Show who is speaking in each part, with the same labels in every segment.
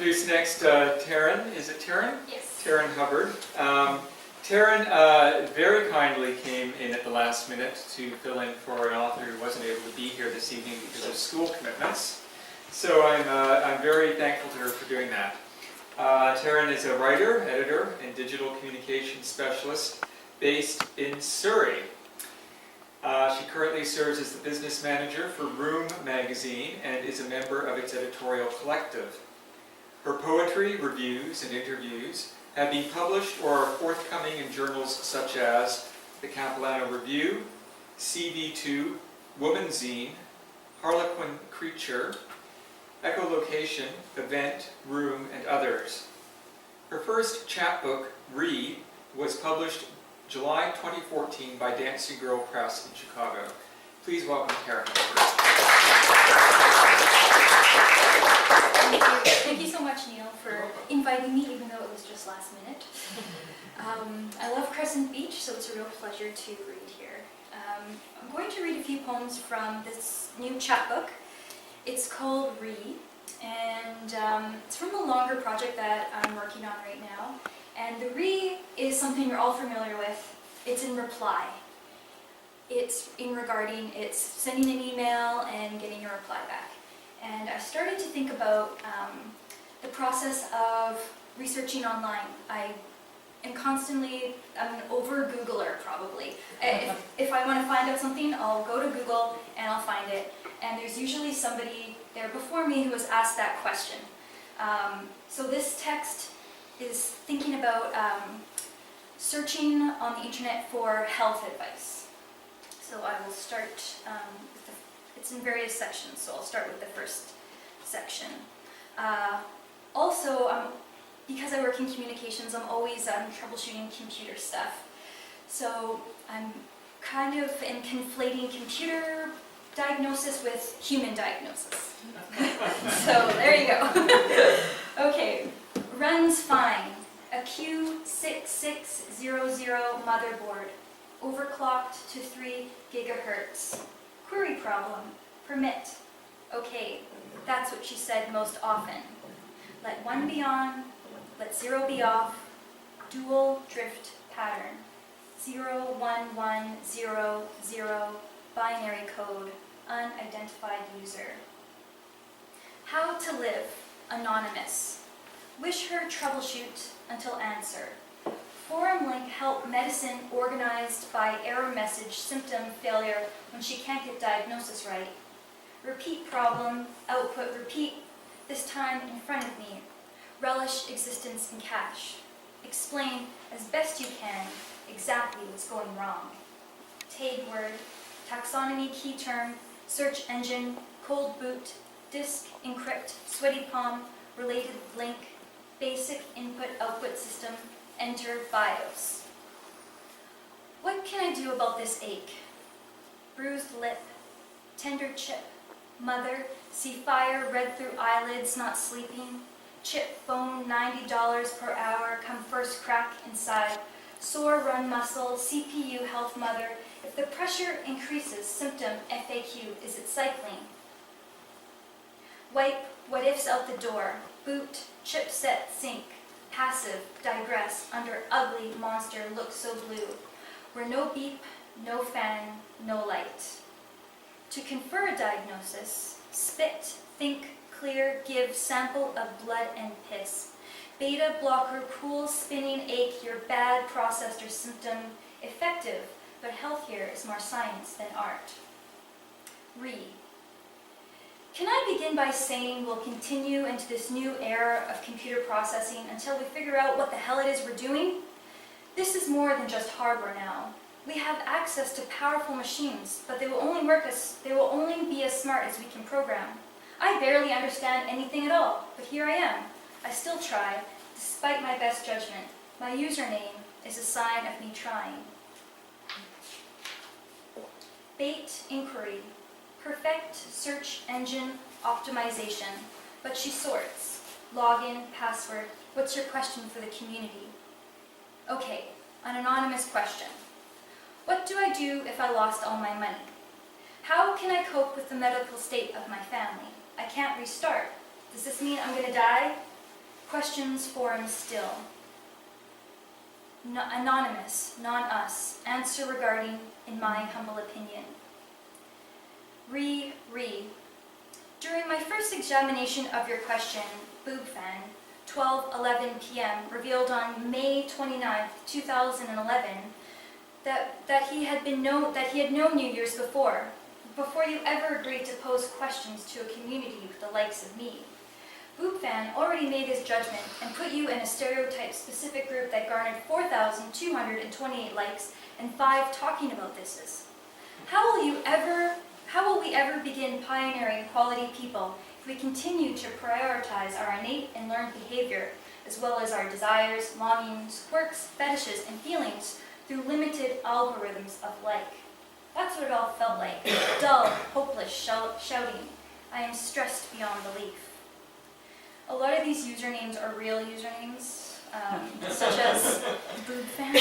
Speaker 1: introduce next Taryn. Is it Taryn?
Speaker 2: Yes.
Speaker 1: Taryn Hubbard. Taryn very kindly came in at the last minute to fill in for an author who wasn't able to be here this evening because of school commitments. So I'm very thankful to her for doing that. Taryn is a writer, editor, and digital communications specialist based in Surrey. She currently serves as the business manager for Room magazine and is a member of its editorial collective. Her poetry, reviews, and interviews have been published or are forthcoming in journals such as the Capilano Review, CV2, Womanzine, Harlequin Creature, Echolocation, Event, Room, and others. Her first chapbook, Read, was published July 2014 by Dancing Girl Press in Chicago. Please welcome Taryn.
Speaker 2: Thank you so much, Neil, for inviting me, even though it was just last minute. I love Crescent Beach, so it's a real pleasure to read here. I'm going to read a few poems from this new chapbook. It's called Read, and it's from a longer project that I'm working on right now. And the re is something you're all familiar with. It's in reply. It's it's sending an email and getting a reply back. And I started to think about the process of researching online. I'm an over-Googler probably. If I want to find out something, I'll go to Google and I'll find it. And there's usually somebody there before me who has asked that question. So this text is thinking about searching on the internet for health advice. So I will start, it's in various sections, so I'll start with the first section. Because I work in communications, I'm always troubleshooting computer stuff. So I'm kind of conflating computer diagnosis with human diagnosis. So there you go. Okay. Runs fine. A Q6600 motherboard. Overclocked to 3 gigahertz. Query problem. Permit. Okay, that's what she said most often. Let 1 be on, let 0 be off. Dual drift pattern. 01100 binary code. Unidentified user. How to live. Anonymous. Wish her troubleshoot until answer. Forum link help medicine organized by error message symptom failure when she can't get diagnosis right. Repeat problem, output repeat, this time in front of me. Relish existence in cache. Explain as best you can exactly what's going wrong. Tag word, taxonomy key term, search engine, cold boot, disk encrypt, sweaty palm, related link, basic input-output system, enter BIOS. What can I do about this ache? Bruised lip, tender chip, mother, see fire red through eyelids, not sleeping, chip phone $90 per hour, come first crack inside, sore run muscle, CPU health mother, if the pressure increases, symptom FAQ, is it cycling? Wipe what ifs out the door, boot, chipset sync, passive, digress, under ugly monster looks so blue, where no beep, no fan, no light. To confer a diagnosis, spit, think, clear, give sample of blood and piss. Beta blocker, cool, spinning ache, your bad processed or symptom, effective, but healthier is more science than art. Read. Can I begin by saying we'll continue into this new era of computer processing until we figure out what the hell it is we're doing? This is more than just hardware now. We have access to powerful machines, but they will only be as smart as we can program. I barely understand anything at all, but here I am. I still try, despite my best judgment. My username is a sign of me trying. Bait inquiry. Perfect search engine optimization, but she sorts. Login, password, what's your question for the community? Okay, an anonymous question. What do I do if I lost all my money? How can I cope with the medical state of my family? I can't restart. Does this mean I'm going to die? Questions for him still. Anonymous, non-us. Answer regarding, in my humble opinion. Re. During my first examination of your question, boob fan, 12:11 p.m. revealed on May 29, 2011, that he had known you years before you ever agreed to pose questions to a community with the likes of me. Boopfan already made his judgment and put you in a stereotype-specific group that garnered 4,228 likes and 5 talking about thises. How will we ever begin pioneering quality people if we continue to prioritize our innate and learned behavior, as well as our desires, longings, quirks, fetishes, and feelings through limited algorithms of like? That's what it all felt like. Dull, hopeless shouting. I am stressed beyond belief. A lot of these usernames are real usernames, such as boobfan.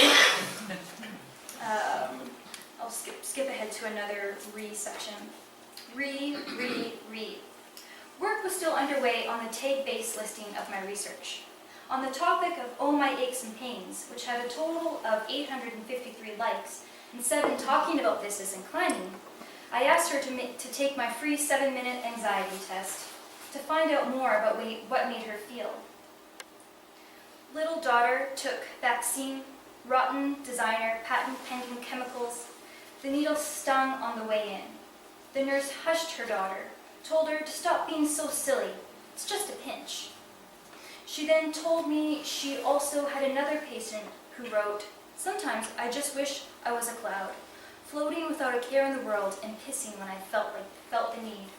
Speaker 2: I'll skip ahead to another section. Re. Work was still underway on the tag-based listing of my research. On the topic of Oh My Aches and Pains, which had a total of 853 likes and 7 talking about this as inclining, I asked her to take my free 7-minute anxiety test to find out more about what made her feel. Little daughter took vaccine, rotten designer, patent-pending chemicals. The needle stung on the way in. The nurse hushed her daughter, told her to stop being so silly. It's just a pinch. She then told me she also had another patient who wrote, sometimes I just wish I was a cloud, floating without a care in the world and pissing when I felt the need.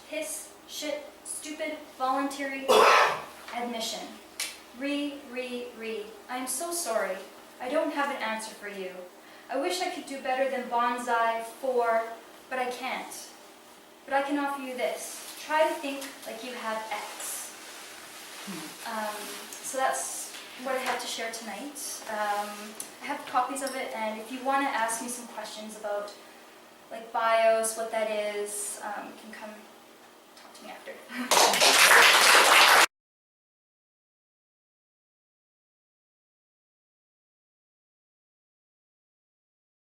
Speaker 2: Piss, shit, stupid, voluntary admission. Re. I am so sorry. I don't have an answer for you. I wish I could do better than bonsai for, but I can't. But I can offer you this. Try to think like you have X. So that's what I have to share tonight. I have copies of it, and if you want to ask me some questions about like BIOS, what that is, you can come talk to me after.